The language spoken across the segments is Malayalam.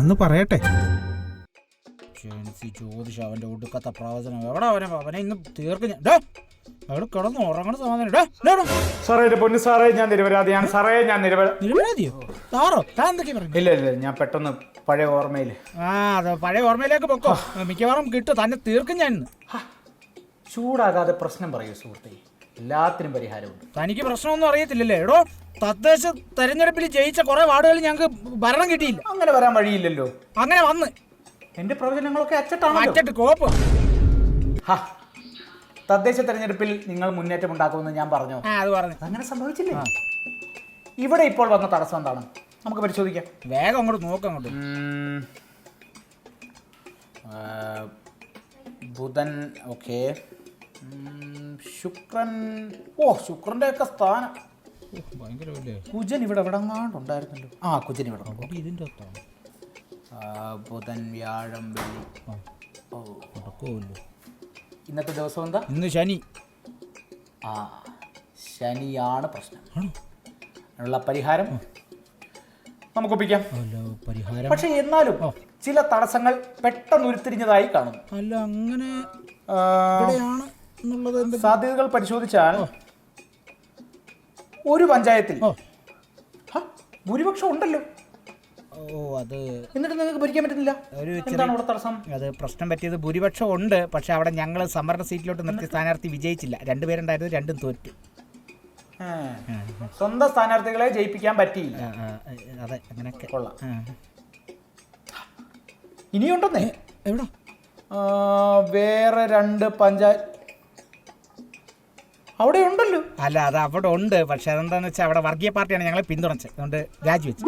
ഞാനൊന്ന് പറയട്ടെ. ജ്യോതിഷ അവന്റെ ഒടുക്കത്തെ പ്രവചനം എവിടെ അവനെ ഇന്ന് തീർക്കും ഞാൻ. അവിടെ കിടന്ന് ഉറങ്ങണ സമാധാനം. സാറേ എന്റെ പൊന്നു സാറേ, ഞാൻ നിരപരാധിയാണ് സാറേ, ഞാൻ നിരപരാധിയോ? താറോ താൻ എന്തൊക്കെയാ പറഞ്ഞു? ഇല്ല ഞാൻ പെട്ടെന്ന് പഴയ ഓർമ്മയിൽ. അതെ, പഴയ ഓർമ്മയിലേക്ക് പൊക്കോ. മിക്കവാറും കിട്ടും, തന്നെ തീർക്കും ഞാൻ ഇന്ന്. ചൂടാകാതെ പ്രശ്നം പറയൂ സുഹൃത്തേ, എല്ലാത്തിനും പരിഹാരമുണ്ട്. തനിക്ക് പ്രശ്നമൊന്നും അറിയത്തില്ലല്ലേ? എടോ, തദ്ദേശ തെരഞ്ഞെടുപ്പിൽ ജയിച്ച കുറെ വാർഡുകൾ ഞങ്ങൾക്ക് ഭരണം കിട്ടിയില്ല. അങ്ങനെ വരാൻ വഴിയില്ലല്ലോ. അങ്ങനെ വന്ന് എന്റെ പ്രവചനങ്ങളൊക്കെ അച്ചട്ട് കോപ്പ്. തദ്ദേശ തെരഞ്ഞെടുപ്പിൽ നിങ്ങൾ മുന്നേറ്റം ഉണ്ടാക്കുമെന്ന് ഞാൻ പറഞ്ഞു. അത് പറഞ്ഞു. അങ്ങനെ സംഭവിച്ചില്ലേ? ഇവിടെ ഇപ്പോൾ വന്ന തടസ്സം എന്താണ്? നമുക്ക് പരിശോധിക്കാം. വേഗം അങ്ങോട്ട് നോക്കാം. അങ്ങോട്ട് ബുധൻ, ഓക്കെ. ശുക്രൻ, ശുക്രന്റെ ഒക്കെ സ്ഥാനം ഭയങ്കര. കുജൻ ഇവിടെ എവിടെങ്ങാണ്ടുണ്ടായിരുന്നല്ലോ. കുജൻ ഇവിടെ ഇതിന്റെ ബുധൻ, വ്യാഴം, വെള്ളി. ഇന്നത്തെ ദിവസം എന്താ? ഇന്ന് ശനി. ശനിയാണ് പ്രശ്നം. അതിനുള്ള പരിഹാരം നമുക്ക് ഒപ്പിക്കാം. പരിഹാരം. പക്ഷെ എന്നാലും ചില തടസ്സങ്ങൾ പെട്ടെന്ന് ഉരുത്തിരിഞ്ഞതായി കാണുന്നു. അല്ല, അങ്ങനെ സാധ്യതകൾ പരിശോധിച്ചാൽ ഒരു പഞ്ചായത്തിൽ ഭൂരിപക്ഷം ഉണ്ടല്ലോ. അത് എന്നിട്ട് നിങ്ങൾക്ക് ഭരിക്കാൻ പറ്റുന്നില്ല. എന്താണ് അവിടെ തടസ്സം? അത് പ്രശ്നം പറ്റിയത് ഭൂരിപക്ഷം ഉണ്ട്, പക്ഷെ അവിടെ ഞങ്ങൾ സംവരണ സീറ്റിലോട്ട് നിർത്തിയ സ്ഥാനാർത്ഥി വിജയിച്ചില്ല. രണ്ടുപേരുണ്ടായിരുന്നു, രണ്ടും തോറ്റു. സ്വന്തം സ്ഥാനാർത്ഥികളെ ജയിപ്പിക്കാൻ പറ്റിയില്ല. അതെ, അങ്ങനെയൊക്കെ കൊള്ളാം. ഇനിയുണ്ടെന്നേ. എവിടെ? വേറെ 2 പഞ്ചായത്ത് അവിടെ ഉണ്ടല്ലോ. അല്ല, അത് അവിടെ ഉണ്ട്, പക്ഷെ അതെന്താന്ന് വെച്ചാൽ അവിടെ വർഗീയ പാർട്ടിയാണ് ഞങ്ങളെ പിന്തുണച്ചത്, അതുകൊണ്ട് രാജിവെച്ചു.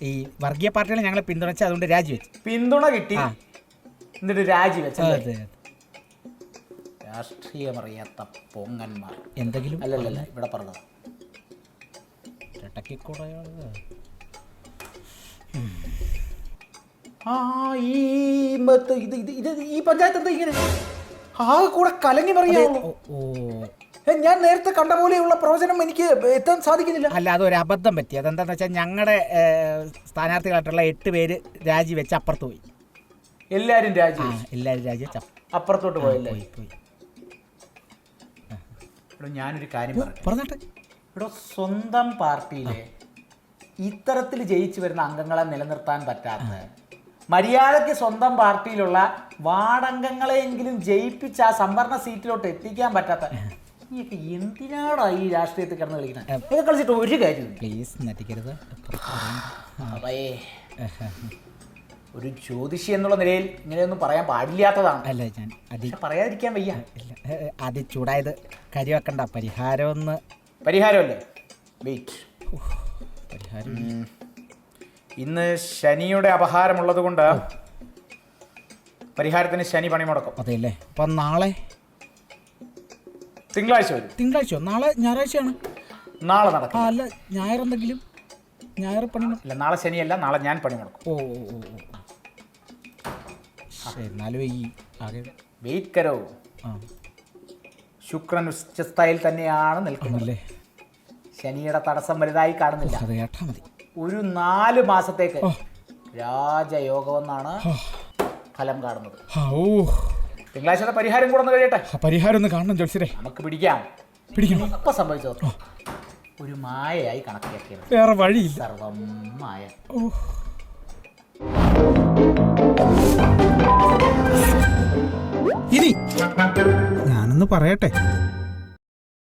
ഈ വർഗീയ പാർട്ടികളെ ഞങ്ങളെ പിന്തുണച്ച്, അതുകൊണ്ട് രാജിവെച്ചു. പിന്തുണ കിട്ടി എന്നിട്ട് രാജിവെച്ചു. രാഷ്ട്രീയമറിയാത്ത പൊങ്ങന്മാർ. എന്തെങ്കിലും അല്ലല്ല, ഇവിടെ പറഞ്ഞത് ഈ പഞ്ചായത്ത് എന്താ ഇങ്ങനെ കൂടെ കലങ്ങി പറയാമോ? ഞാൻ നേരത്തെ കണ്ട പോലെയുള്ള പ്രവചനം എനിക്ക് എത്താൻ സാധിക്കുന്നില്ല. അല്ല, അതൊരു അബദ്ധം പറ്റി. അതെന്താന്ന് വെച്ചാൽ ഞങ്ങളുടെ സ്ഥാനാർത്ഥികളായിട്ടുള്ള 8 പേര് രാജിവെച്ച് അപ്പുറത്ത് പോയി. എല്ലാരും രാജിവെച്ച് അപ്പുറത്തോട്ട് പോയില്ലേ? പോയി. ഞാനൊരു കാര്യം പറഞ്ഞോട്ടെ. ഇവിടെ സ്വന്തം പാർട്ടിയിലെ ഇത്തരത്തിൽ ജയിച്ചു വരുന്ന അംഗങ്ങളെ നിലനിർത്താൻ പറ്റാത്ത, മര്യാദയ്ക്ക് സ്വന്തം പാർട്ടിയിലുള്ള വാർഡംഗങ്ങളെയെങ്കിലും ജയിപ്പിച്ച് ആ സംവരണ സീറ്റിലോട്ട് എത്തിക്കാൻ പറ്റാത്ത നീയൊക്കെ എന്തിനാണോ ഈ രാഷ്ട്രീയത്തിൽ കിടന്ന് കളിക്കുന്നത്? ഇതൊക്കെ കളിച്ചിട്ട് ഒരു കാര്യം. പ്ലീസ് നടിക്കരുത്. ഒരു ജ്യോതിഷി എന്നുള്ള നിലയിൽ ഇങ്ങനെയൊന്നും പറയാൻ പാടില്ലാത്തതാണ്. അല്ല, ഞാൻ പറയാതിരിക്കാൻ വയ്യ. അത് ചൂടായത് കരിവെക്കണ്ട. പരിഹാരമല്ലേ? വെയിറ്റ്. ഇന്ന് ശനിയുടെ അപഹാരമുള്ളത് കൊണ്ട് പരിഹാരത്തിന് ശനി പണിമുടക്കും. അതെല്ലേ? അപ്പം നാളെ തിങ്കളാഴ്ച വരും. തിങ്കളാഴ്ചയോ? നാളെ ഞായറാഴ്ചയാണ്. നാളെ നടക്കും. അല്ല, ഞായറെന്തെങ്കിലും? ഞായർ പണി? അല്ല, നാളെ ശനിയല്ല, നാളെ ഞാൻ പണിമുടക്കും. എന്നാലും ഈ വെയിറ്റ് കരോ. ശുക്രൻ ഉച്ചസ്ഥായിൽ തന്നെയാണ് നിൽക്കുന്നല്ലേ. ശനിയുടെ തടസ്സം വലുതായി കാണുന്നില്ല. ഒരു 4 മാസത്തേക്ക് രാജയോഗമെന്നാണ് ഫലം കാണുന്നത്. തിങ്കളാഴ്ചത്തെ പരിഹാരം കൂടെ ഒന്ന് കഴിയട്ടെ. പരിഹാരം ഒന്ന് കാണണം ജോത്സ്യരെ. നമുക്ക് പിടിക്കാം. ഇപ്പൊ സംഭവിച്ചത് ഒരു മായയായി കണക്കാക്കിയത്. വേറെ വഴിയില്ല. സർവം മായ. ഇനി ഞാനൊന്ന് പറയട്ടെ.